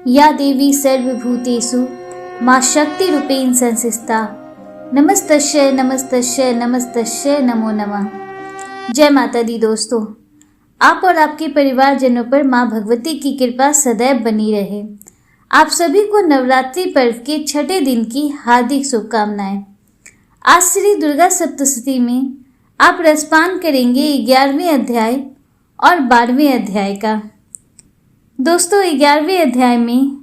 या देवी सर्वभूतेषु मां शक्तिरूपेण संस्थिता। नमस्तस्यै नमस्तस्यै नमस्तस्यै नमो नमः। जय माता दी दोस्तों, आप और आपके परिवारजनों पर मां भगवती की कृपा सदैव बनी रहे। आप सभी को नवरात्रि पर्व के छठे दिन की हार्दिक शुभकामनाएं। आज श्री दुर्गा सप्तशती में आप रसपान करेंगे 11वें अध्याय और 12वें अध्याय का। दोस्तों, 11वें अध्याय में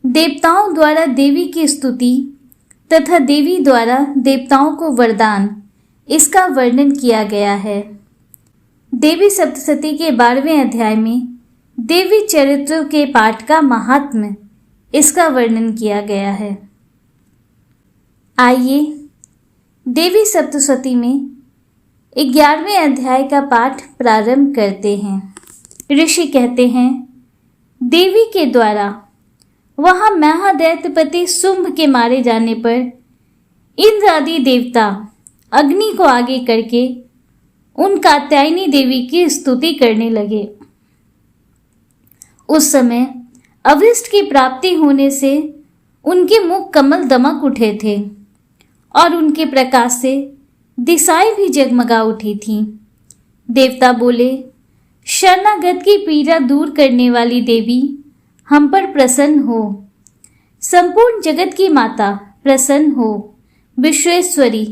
देवताओं द्वारा देवी की स्तुति तथा देवी द्वारा देवताओं को वरदान, इसका वर्णन किया गया है। देवी सप्तशती के 12वें अध्याय में देवी चरित्र के पाठ का महात्म्य, इसका वर्णन किया गया है। आइए देवी सप्तशती में 11वें अध्याय का पाठ प्रारंभ करते हैं। ऋषि कहते हैं, देवी के द्वारा वहां महादैत्यपति शुंभ के मारे जाने पर इंद्र आदि देवता अग्नि को आगे करके उन कात्यायनी देवी की स्तुति करने लगे। उस समय अभिष्ट की प्राप्ति होने से उनके मुख कमल दमक उठे थे और उनके प्रकाश से दिशाएं भी जगमगा उठी थीं। देवता बोले, शरणागत की पीड़ा दूर करने वाली देवी हम पर प्रसन्न हो। संपूर्ण जगत की माता प्रसन्न हो। विश्वेश्वरी,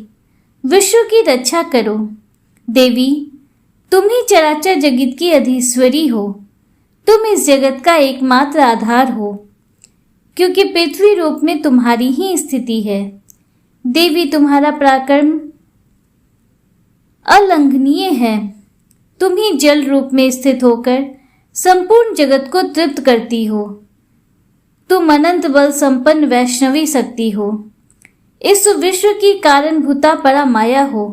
विश्व की रक्षा करो। देवी, तुम ही चराचर जगत की अधीश्वरी हो। तुम इस जगत का एकमात्र आधार हो, क्योंकि पृथ्वी रूप में तुम्हारी ही स्थिति है। देवी, तुम्हारा पराक्रम अलंघनीय है। तुम ही जल रूप में स्थित होकर संपूर्ण जगत को तृप्त करती हो। तुम अनंत बल संपन्न वैष्णवी शक्ति हो। इस विश्व की कारणभूता परा माया हो।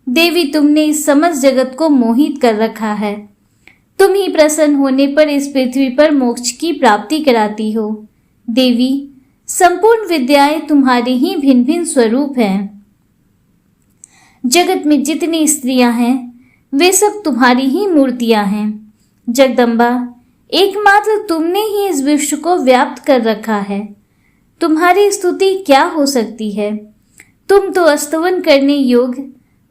देवी, तुमने इस समस्त जगत को मोहित कर रखा है। तुम ही प्रसन्न होने पर इस पृथ्वी पर मोक्ष की प्राप्ति कराती हो। देवी, संपूर्ण विद्याएं तुम्हारे ही भिन्न भिन्न स्वरूप हैं। जगत में जितनी स्त्रियां हैं वे सब तुम्हारी ही मूर्तियां हैं। जगदम्बा, एकमात्र तुमने ही इस विश्व को व्याप्त कर रखा है। तुम्हारी स्तुति क्या हो सकती है। तुम तो स्तवन करने योग्य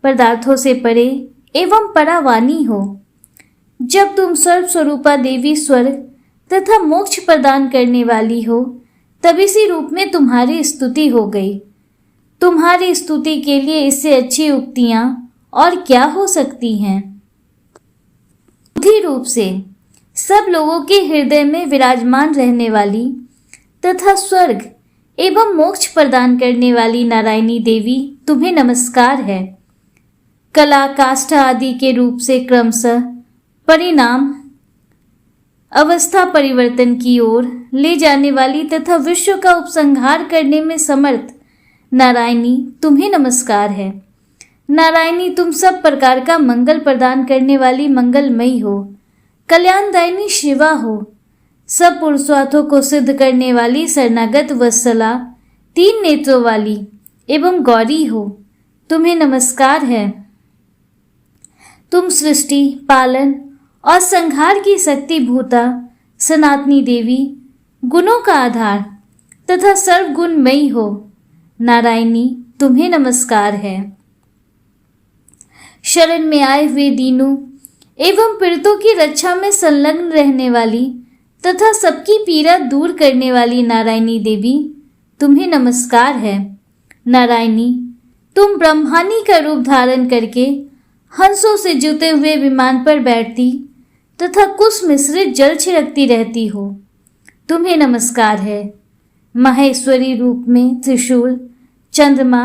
पदार्थों से परे एवं परावानी हो। जब तुम सर्वस्वरूपा देवी स्वर्ग तथा मोक्ष प्रदान करने वाली हो, तब इसी रूप में तुम्हारी स्तुति हो गई। तुम्हारी स्तुति के लिए इससे अच्छी उक्तियां और क्या हो सकती हैं। बुद्धि रूप से सब लोगों के हृदय में विराजमान रहने वाली तथा स्वर्ग एवं मोक्ष प्रदान करने वाली नारायणी देवी, तुम्हें नमस्कार है। कला, काष्ठा आदि के रूप से क्रमशः परिणाम अवस्था परिवर्तन की ओर ले जाने वाली तथा विश्व का उपसंहार करने में समर्थ नारायणी, तुम्हें नमस्कार है। नारायणी, तुम सब प्रकार का मंगल प्रदान करने वाली मंगलमयी हो। कल्याणदायिनी शिवा हो। सब पुरुषार्थों को सिद्ध करने वाली शरणागत वत्सला, 3 नेत्रों वाली एवं गौरी हो। तुम्हें नमस्कार है। तुम सृष्टि, पालन और संहार की शक्ति भूता सनातनी देवी, गुणों का आधार तथा सर्वगुणमयी हो। नारायणी, तुम्हें नमस्कार है। शरण में आए हुए दीनों एवं पीड़ितों की रक्षा में संलग्न रहने वाली तथा सबकी पीड़ा दूर करने वाली नारायणी देवी, तुम्हें नमस्कार है। नारायणी, तुम ब्रह्मानी का रूप धारण करके हंसों से जुते हुए विमान पर बैठती तथा कुश मिश्रित जल छिड़कती रहती हो। तुम्हें नमस्कार है। महेश्वरी रूप में त्रिशूल, चंद्रमा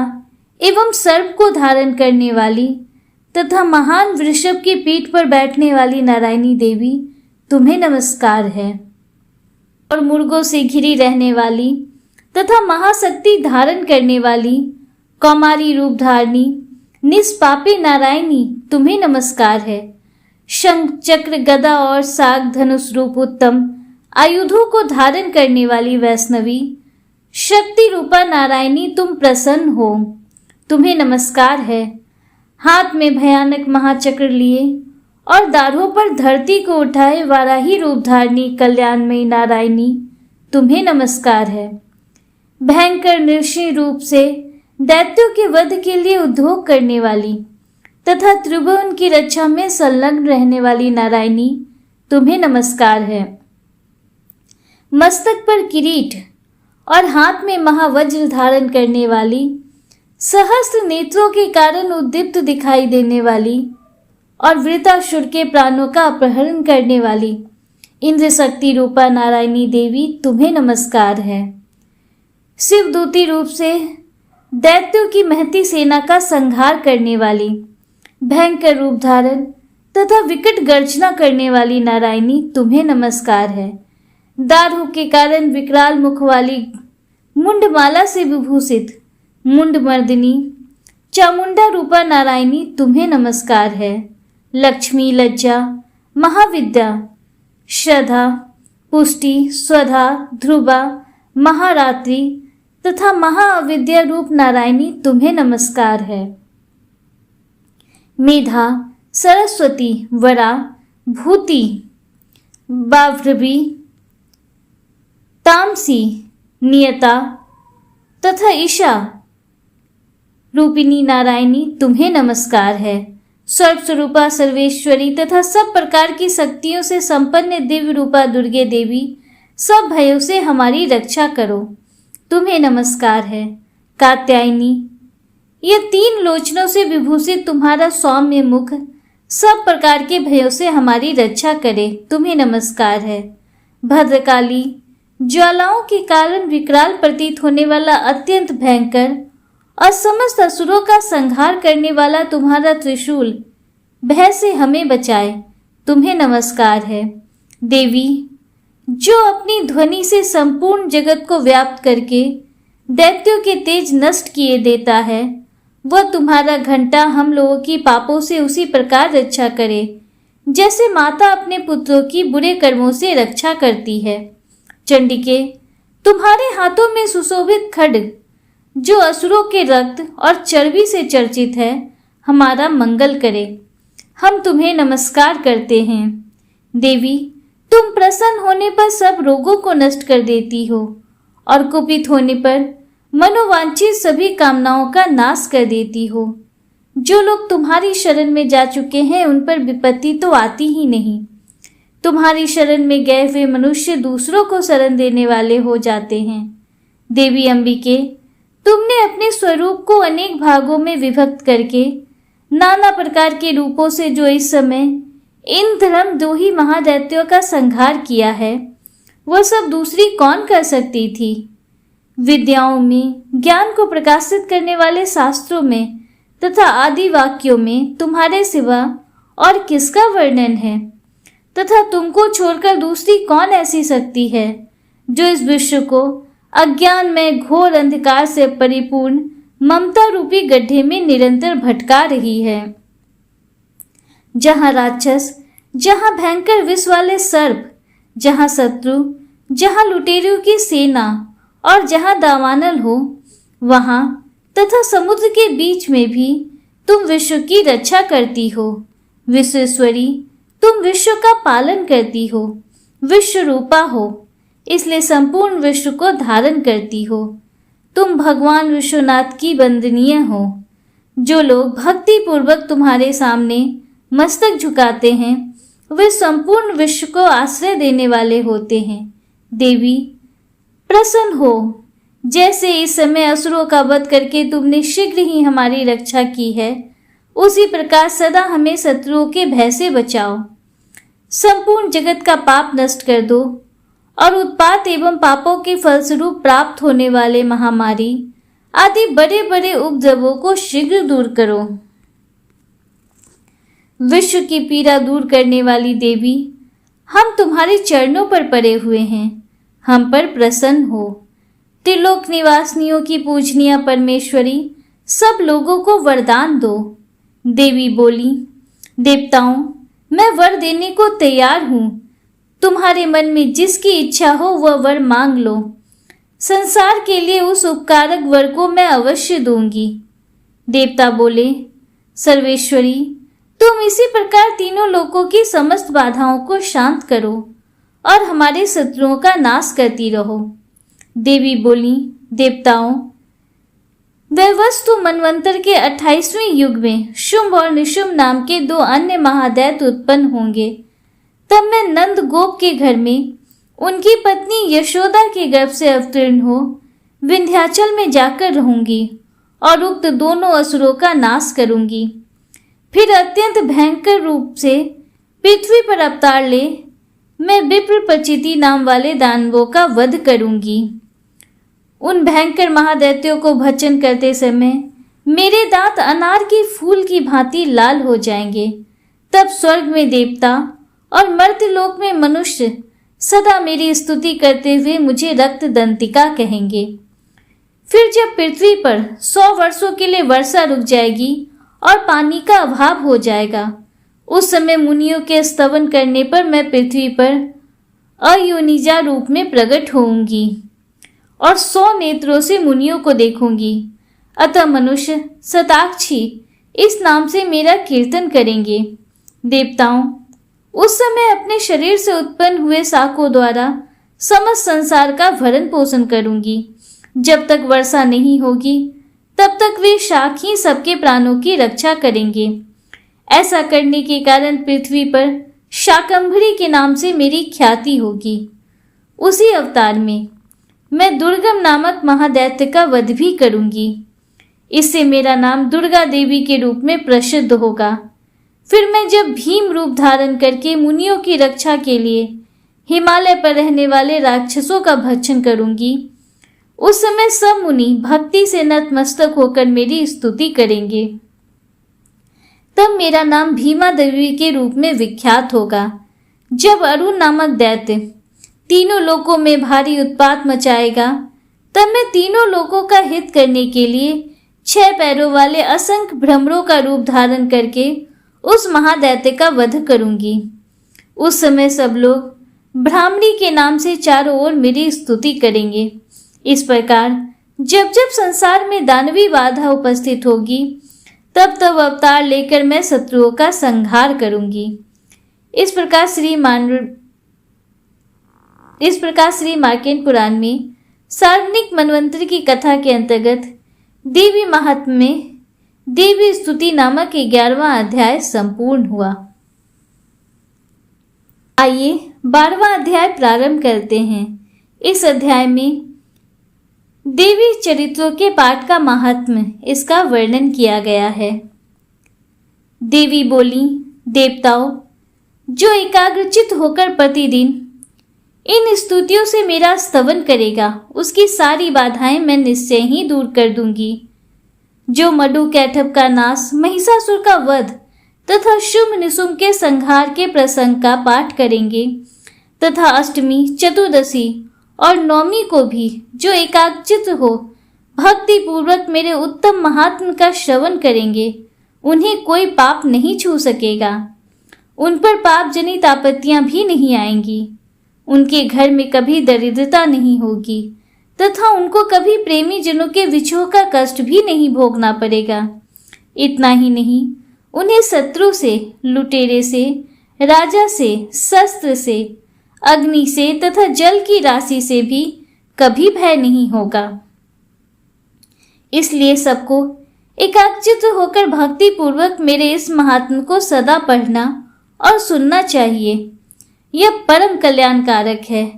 एवं सर्प को धारण करने वाली तथा महान वृषभ की पीठ पर बैठने वाली नारायणी देवी, तुम्हें नमस्कार है। और मुर्गों से घिरी रहने वाली तथा महाशक्ति धारण करने वाली कौमारी रूप धारणी निष्पापी नारायणी, तुम्हें नमस्कार है। शंख, चक्र, गदा और साग धनुष रूप उत्तम आयुधों को धारण करने वाली वैष्णवी शक्ति रूपा नारायणी, तुम प्रसन्न हो। तुम्हें नमस्कार है। हाथ में भयानक महाचक्र लिए और दाढ़ों पर धरती को उठाए वाराही रूप धारणी कल्याणमयी नारायणी, तुम्हें नमस्कार है। भयंकर नृसिंह रूप से दैत्यों के वध के लिए उद्योग करने वाली तथा त्रिभुवन की रक्षा में संलग्न रहने वाली नारायणी, तुम्हें नमस्कार है। मस्तक पर किरीट और हाथ में महावज्र धारण करने वाली, सहस्त्र नेत्रों के कारण उद्दीप्त दिखाई देने वाली और वृतासुर के प्राणों का अपहरण करने वाली इंद्र शक्ति रूपा नारायणी देवी, तुम्हें नमस्कार है। शिवदूती रूप से दैत्यों की महती सेना का संहार करने वाली, भयंकर रूप धारण तथा विकट गर्जना करने वाली नारायणी, तुम्हें नमस्कार है। दारू के कारण विकराल मुख वाली, मुंडमाला से विभूषित मुंडमर्दिनी चामुंडा रूपा नारायणी, तुम्हें नमस्कार है। लक्ष्मी, लज्जा, महाविद्या, श्रद्धा, पुष्टि, स्वधा, ध्रुवा, महारात्रि तथा महाअविद्या रूप नारायणी, तुम्हें नमस्कार है। मेधा, सरस्वती, वरा, भूति, बाभ्रवी, तामसी, नियता तथा ईशा रूपिणी नारायणी, तुम्हें नमस्कार है। सर्वस्वरूपा सर्वेश्वरी तथा सब प्रकार की शक्तियों से संपन्न दिव्य रूपा दुर्गे देवी, सब भयों से हमारी रक्षा करो, तुम्हें नमस्कार है। कात्यायनी, ये 3 लोचनों से विभूषित तुम्हारा सौम्य मुख सब प्रकार के भयों से हमारी रक्षा करे, तुम्हें नमस्कार है। भद्रकाली, ज्वालाओं के कारण विकराल प्रतीत होने वाला अत्यंत भयंकर और समस्त असुरों का संहार करने वाला तुम्हारा त्रिशूल भय से हमें बचाए, तुम्हें नमस्कार है। देवी, जो अपनी ध्वनि से संपूर्ण जगत को व्याप्त करके दैत्यों के तेज नष्ट किए देता है, वह तुम्हारा घंटा हम लोगों की पापों से उसी प्रकार रक्षा करे जैसे माता अपने पुत्रों की बुरे कर्मों से रक्षा करती है। चंडिके, तुम्हारे हाथों में सुशोभित खड्ग जो असुरों के रक्त और चर्बी से चर्चित है, हमारा मंगल करे, हम तुम्हें नमस्कार करते हैं। देवी, तुम प्रसन्न होने पर सब रोगों को नष्ट कर देती हो और कुपित होने पर मनोवांछित सभी कामनाओं का नाश कर देती हो। जो लोग तुम्हारी शरण में जा चुके हैं उन पर विपत्ति तो आती ही नहीं। तुम्हारी शरण में गए हुए मनुष्य दूसरों को शरण देने वाले हो जाते हैं। देवी अंबिके, तुमने अपने स्वरूप को अनेक भागों में विभक्त करके नाना प्रकार के रूपों से जो इस समय इन धर्म 2 ही महादैत्यों का संहार किया है, वह सब दूसरी कौन कर सकती थी। विद्याओं में, ज्ञान को प्रकाशित करने वाले शास्त्रों में तथा आदि वाक्यों में तुम्हारे सिवा और किसका वर्णन है, तथा तुमको छोड़कर दूसरी कौन ऐसी शक्ति है जो इस विश्व को अज्ञान में घोर अंधकार से परिपूर्ण ममता रूपी गड्ढे में निरंतर भटका रही है। जहां राक्षस, जहां भयंकर विष वाले सर्प, जहां शत्रु, जहां लुटेरों की सेना और जहां दावानल हो, वहां तथा समुद्र के बीच में भी तुम विश्व की रक्षा करती हो। विश्वेश्वरी, तुम विश्व का पालन करती हो, विश्व रूपा हो, इसलिए संपूर्ण विश्व को धारण करती हो। तुम भगवान विश्वनाथ की वंदनीय हो। जो लोग भक्ति पूर्वक तुम्हारे सामने मस्तक झुकाते हैं, वे संपूर्ण विश्व को आश्रय देने वाले होते हैं। देवी, प्रसन्न हो। जैसे इस समय असुरों का वध करके तुमने शीघ्र ही हमारी रक्षा की है, उसी प्रकार सदा हमें शत्रुओं के भय से बचाओ। संपूर्ण जगत का पाप नष्ट कर दो और उत्पात एवं पापों के फलस्वरूप प्राप्त होने वाले महामारी आदि बड़े बड़े उपद्रवों को शीघ्र दूर करो। विश्व की पीड़ा दूर करने वाली देवी, हम तुम्हारे चरणों पर पड़े हुए हैं, हम पर प्रसन्न हो। त्रिलोक निवासिनियों की पूजनीय परमेश्वरी, सब लोगों को वरदान दो। देवी बोली, देवताओं, मैं वर देने को तैयार हूं। तुम्हारे मन में जिसकी इच्छा हो वह वर मांग लो। संसार के लिए उस उपकारक वर को मैं अवश्य दूंगी। देवता बोले, सर्वेश्वरी, तुम इसी प्रकार तीनों लोकों की समस्त बाधाओं को शांत करो और हमारे शत्रुओं का नाश करती रहो। देवी बोली, देवताओं, वह वस्तु मनवंतर के 28वें युग में शुंभ और निशुंभ नाम के 2 अन्य महादैत्य उत्पन्न होंगे। तब मैं नंद गोप के घर में उनकी पत्नी यशोदा के गर्भ से अवतीर्ण हो विंध्याचल में जाकर रहूंगी और उक्त दोनों असुरों का नाश करूंगी। फिर अत्यंत भयंकर रूप से पृथ्वी पर अवतार ले मैं विप्र प्रचिति नाम वाले दानवों का वध करूंगी। उन भयंकर महादैत्यों को भक्षण करते समय मेरे दांत अनार के फूल की भांति लाल हो जाएंगे। तब स्वर्ग में देवता और मर्त्यलोक में मनुष्य सदा मेरी स्तुति करते हुए मुझे रक्त दंतिका कहेंगे। फिर जब पृथ्वी पर 100 वर्षों के लिए वर्षा रुक जाएगी और पानी का अभाव हो जाएगा, उस समय मुनियों के स्तवन करने पर मैं पृथ्वी पर अयोनिजा रूप में प्रकट होऊंगी और 100 नेत्रों से मुनियों को देखूंगी। अतः मनुष्य शताक्षी इस नाम से मेरा कीर्तन करेंगे। देवताओं, उस समय अपने शरीर से उत्पन्न हुए शाकों द्वारा समस्त संसार का भरण पोषण करूंगी। जब तक वर्षा नहीं होगी तब तक वे शाक ही सबके प्राणों की रक्षा करेंगे। ऐसा करने के कारण पृथ्वी पर शाकंभरी के नाम से मेरी ख्याति होगी। उसी अवतार में मैं दुर्गम नामक महादैत्य का वध भी करूंगी। इससे मेरा नाम दुर्गा देवी के रूप में प्रसिद्ध होगा। फिर मैं जब भीम रूप धारण करके मुनियों की रक्षा के लिए हिमालय पर रहने वाले राक्षसों का भक्षण करूंगी, उस समय सब मुनि भक्ति से नतमस्तक होकर मेरी स्तुति करेंगे। तब मेरा नाम भीमा देवी के रूप में विख्यात होगा। जब अरुण नामक दैत्य तीनों लोकों में भारी उत्पात मचाएगा, तब मैं तीनों लोकों का हित करने के लिए 6 पैरों वाले असंख्य भ्रमरों का रूप धारण करके उस महादैत्य का वध करूंगी। उस समय सब लोग भ्रामरी के नाम से चारों ओर मेरी स्तुति करेंगे। इस प्रकार जब जब संसार में दानवी बाधा उपस्थित होगी, तब तब अवतार लेकर मैं शत्रुओं का संहार करूंगी। इस प्रकार श्री मार्कंड पुराण में सार्वजनिक मनवंतर की कथा के अंतर्गत देवी महात्म्य में देवी स्तुति नामक 11वां अध्याय संपूर्ण हुआ। आइए 12वां अध्याय प्रारंभ करते हैं। इस अध्याय में देवी चरित्रों के पाठ का महात्म्य इसका वर्णन किया गया है। देवी बोली, देवताओं, जो एकाग्रचित होकर प्रतिदिन इन स्तुतियों से मेरा स्तवन करेगा, उसकी सारी बाधाएं मैं निश्चय ही दूर कर दूंगी। जो मधु कैटभ का नाश, महिषासुर का वध तथा शुंभ निशुंभ के संहार के प्रसंग का पाठ करेंगे तथा अष्टमी, चतुर्दशी और नवमी को भी जो एकाग्रचित हो भक्ति पूर्वक मेरे उत्तम महात्म्य का श्रवण करेंगे, उन्हें कोई पाप नहीं छू सकेगा। उन पर पाप जनित आपत्तियां भी नहीं आएंगी। उनके घर में कभी दरिद्रता नहीं होगी तथा उनको कभी प्रेमी जनों के विछोह का कष्ट भी नहीं भोगना पड़ेगा। इतना ही नहीं, उन्हें शत्रु से, लुटेरे से, राजा से, शस्त्र से, अग्नि से तथा जल की राशि से भी कभी भय नहीं होगा। इसलिए सबको एकाग्रचित होकर भक्ति पूर्वक मेरे इस महात्म्य को सदा पढ़ना और सुनना चाहिए। यह परम कल्याणकारक है।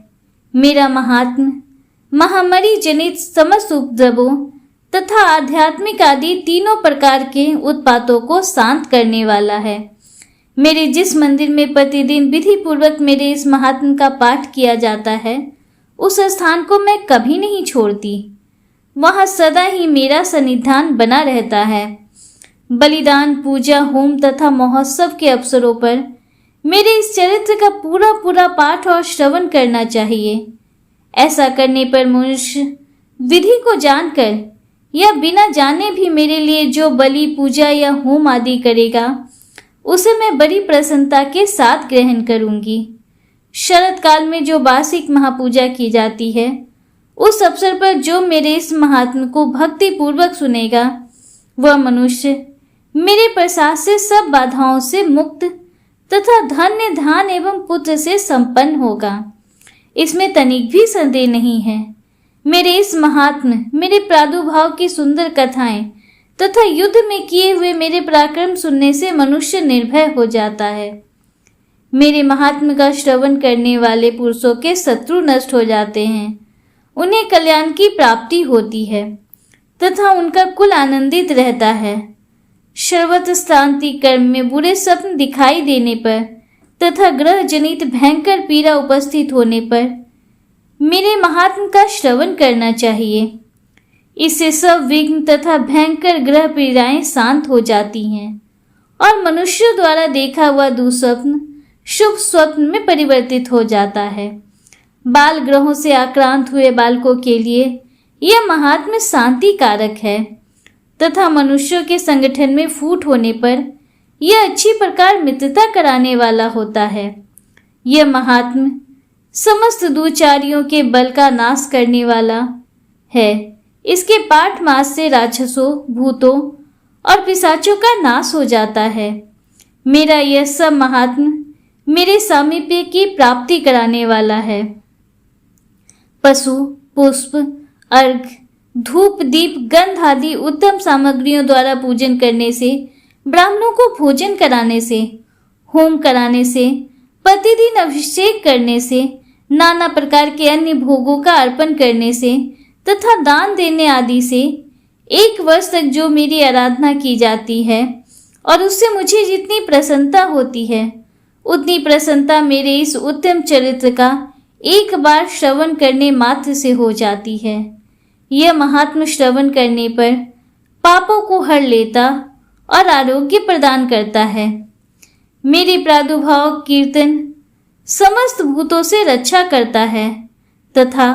मेरा महात्म्य महामारी जनित समस्त उपद्रवों तथा आध्यात्मिक आदि तीनों प्रकार के उत्पातों को शांत करने वाला है। मेरे जिस मंदिर में प्रतिदिन विधि पूर्वक मेरे इस महात्म्य का पाठ किया जाता है, उस स्थान को मैं कभी नहीं छोड़ती। वहां सदा ही मेरा सन्निधान बना रहता है। बलिदान, पूजा, होम तथा महोत्सव के अवसरों पर मेरे इस चरित्र का पूरा पूरा पाठ और श्रवण करना चाहिए। ऐसा करने पर मनुष्य विधि को जानकर या बिना जाने भी मेरे लिए जो बलि, पूजा या होम आदि करेगा, उसे मैं बड़ी प्रसन्नता के साथ ग्रहण करूंगी। शरद काल में जो वार्षिक महापूजा की जाती है, उस अवसर पर जो मेरे इस महात्म्य को भक्ति पूर्वक सुनेगा, वह मनुष्य मेरे प्रसाद से सब बाधाओं से मुक्त तथा धन्य, धान एवं पुत्र से संपन्न होगा। इसमें तनिक भी संदेह नहीं है। मेरे इस महात्म, मेरे प्रादुर्भाव की सुंदर कथाएं तथा युद्ध में किए हुए मेरे पराक्रम सुनने से मनुष्य निर्भय हो जाता है। मेरे महात्म का श्रवण करने वाले पुरुषों के शत्रु नष्ट हो जाते हैं, उन्हें कल्याण की प्राप्ति होती है तथा उनका कुल आनंदित रहता है। सर्वत्र शांति कर्म में बुरे स्वप्न दिखाई देने पर तथा ग्रह जनित भयंकर पीड़ा उपस्थित होने पर मेरे महात्म का श्रवण करना चाहिए। इससे सब विघ्न तथा भयंकर ग्रह पीड़ाएं शांत हो जाती हैं और मनुष्यों द्वारा देखा हुआ दुस्वप्न शुभ स्वप्न में परिवर्तित हो जाता है। बाल ग्रहों से आक्रांत हुए बालकों के लिए यह महात्म्य शांति कारक है तथा मनुष्यों के संगठन में फूट होने पर यह अच्छी प्रकार मित्रता कराने वाला होता है। यह महात्म्य समस्त दुचारियों के बल का नाश करने वाला है। इसके पाठ मास से राक्षसों, भूतों और पिशाचों का नाश हो जाता है। मेरा यह सब महात्म्य मेरे सामीप्य की प्राप्ति कराने वाला है। पशु, पुष्प, अर्घ, धूप, दीप, गंध आदि उत्तम सामग्रियों द्वारा पूजन करने से, ब्राह्मणों को भोजन कराने से, होम कराने से, प्रतिदिन अभिषेक करने से, नाना प्रकार के अन्य भोगों का अर्पण करने से तथा दान देने आदि से 1 वर्ष तक जो मेरी आराधना की जाती है और उससे मुझे जितनी प्रसन्नता होती है, उतनी प्रसन्नता मेरे इस उत्तम चरित्र का एक बार श्रवण करने मात्र से हो जाती है। यह महात्म श्रवण करने पर पापों को हर लेता और आरोग्य प्रदान करता है। मेरे प्रादुर्भाव कीर्तन समस्त भूतों से रक्षा करता है तथा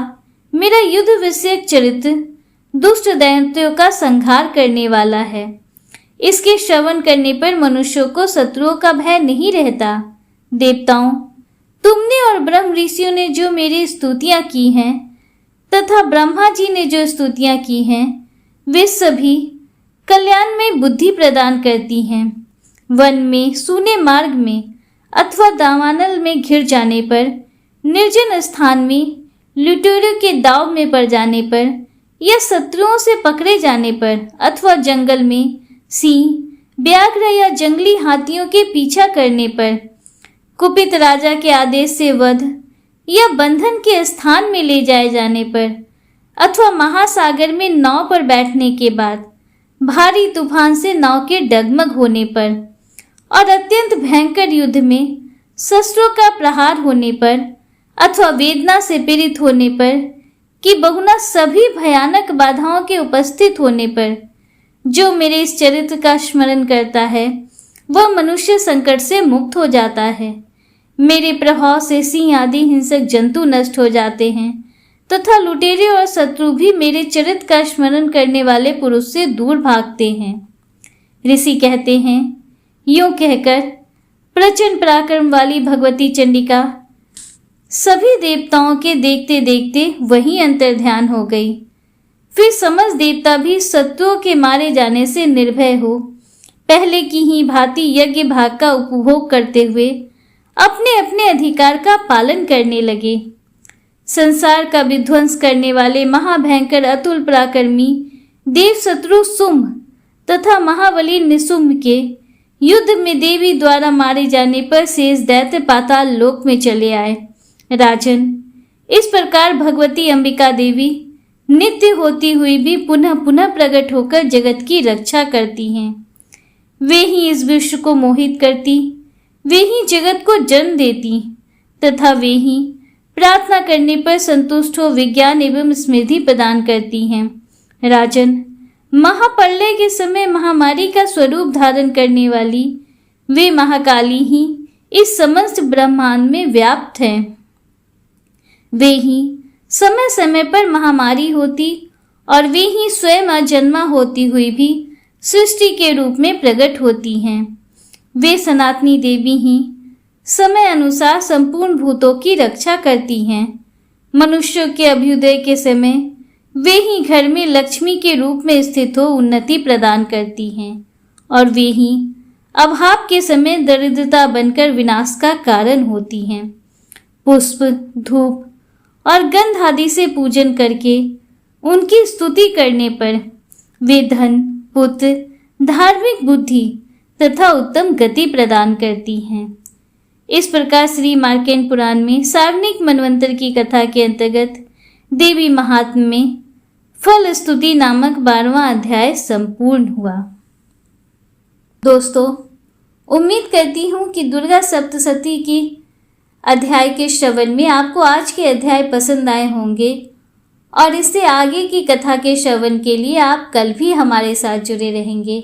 मेरा युद्ध विषयक चरित्र दुष्ट दैत्यों का संहार करने वाला है। इसके श्रवण करने पर मनुष्यों को शत्रुओं का भय नहीं रहता। देवताओं, तुमने और ब्रह्म ऋषियों ने जो मेरी स्तुतियां की हैं तथा ब्रह्मा जी ने जो स्तुतियां की हैं, वे सभी कल्याण में बुद्धि प्रदान करती हैं। वन में, सूने मार्ग में अथवा दावानल में घिर जाने पर, निर्जन स्थान में लुटेरों के दाव में पड़ जाने पर या शत्रुओं से पकड़े जाने पर अथवा जंगल में सिंह, व्याघ्र या जंगली हाथियों के पीछा करने पर, कुपित राजा के आदेश से वध या बंधन के स्थान में ले जाए जाने पर अथवा महासागर में नाव पर बैठने के बाद भारी तूफान से नाव के डगमग होने पर और अत्यंत भयंकर युद्ध में शस्त्रों का प्रहार होने पर अथवा वेदना से पीड़ित होने पर कि बहुना सभी भयानक बाधाओं के उपस्थित होने पर जो मेरे इस चरित्र का स्मरण करता है वह मनुष्य संकट से मुक्त हो जाता है। मेरे प्रभाव से सिंह आदि हिंसक जंतु नष्ट हो जाते हैं तथा लुटेरे और शत्रु भी मेरे चरित्र का स्मरण करने वाले पुरुष से दूर भागते हैं। ऋषि कहते हैं, यूं कहकर प्रचंड पराक्रम वाली भगवती चंडिका सभी देवताओं के देखते देखते वहीं अंतर्ध्यान हो गई। फिर समस्त देवता भी शत्रुओं के मारे जाने से निर्भय हो पहले की ही भांति यज्ञ भाग का उपभोग करते हुए अपने अपने अधिकार का पालन करने लगे। संसार का विध्वंस करने वाले महाभयंकर अतुल पराक्रमी देव शत्रु शुंभ तथा महाबली निशुंभ के युद्ध में देवी द्वारा मारे जाने पर शेष दैत्य पाताल लोक में चले आए। राजन, इस प्रकार भगवती अंबिका देवी नित्य होती हुई भी पुनः पुनः प्रकट होकर जगत की रक्षा करती हैं। वे ही इस विश्व को मोहित करती, वे ही जगत को जन्म देती तथा वे ही प्रार्थना करने पर संतुष्ट हो विज्ञान एवं स्मृति प्रदान करती हैं। राजन, महाप्रलय के समय महामारी का स्वरूप धारण करने वाली वे महाकाली ही इस समस्त ब्रह्मांड में व्याप्त हैं। वे ही समय समय पर महामारी होती और वे ही स्वयं अजन्मा होती हुई भी सृष्टि के रूप में प्रकट होती हैं। वे सनातनी देवी ही समय अनुसार संपूर्ण भूतों की रक्षा करती हैं। मनुष्यों के अभ्युदय के समय वे ही घर में लक्ष्मी के रूप में स्थित हो उन्नति प्रदान करती हैं और वे ही अभाव के समय दरिद्रता बनकर विनाश का कारण होती हैं। पुष्प, धूप और गंध आदि से पूजन करके उनकी स्तुति करने पर वे धन, पुत्र, धार्मिक बुद्धि तथा उत्तम गति प्रदान करती हैं। इस प्रकार श्री मार्कंड पुराण में सावर्णिक मनवंतर की कथा के अंतर्गत देवी महात्म्य में फल स्तुति नामक 12वां अध्याय संपूर्ण हुआ। दोस्तों, उम्मीद करती हूँ कि दुर्गा सप्तशती की अध्याय के श्रवण में आपको आज के अध्याय पसंद आए होंगे और इससे आगे की कथा के श्रवण के लिए आप कल भी हमारे साथ जुड़े रहेंगे।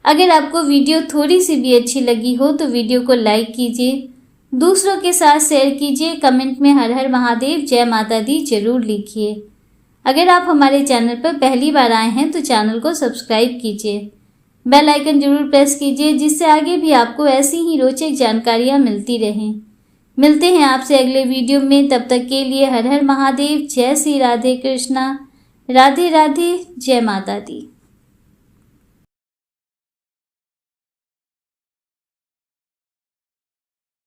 अगर आपको वीडियो थोड़ी सी भी अच्छी लगी हो तो वीडियो को लाइक कीजिए, दूसरों के साथ शेयर कीजिए, कमेंट में हर हर महादेव, जय माता दी जरूर लिखिए। अगर आप हमारे चैनल पर पहली बार आए हैं तो चैनल को सब्सक्राइब कीजिए, बेल आइकन जरूर प्रेस कीजिए, जिससे आगे भी आपको ऐसी ही रोचक जानकारियाँ मिलती रहें। मिलते हैं आपसे अगले वीडियो में, तब तक के लिए हर हर महादेव, जय श्री राधे कृष्णा, राधे राधे, जय माता दी।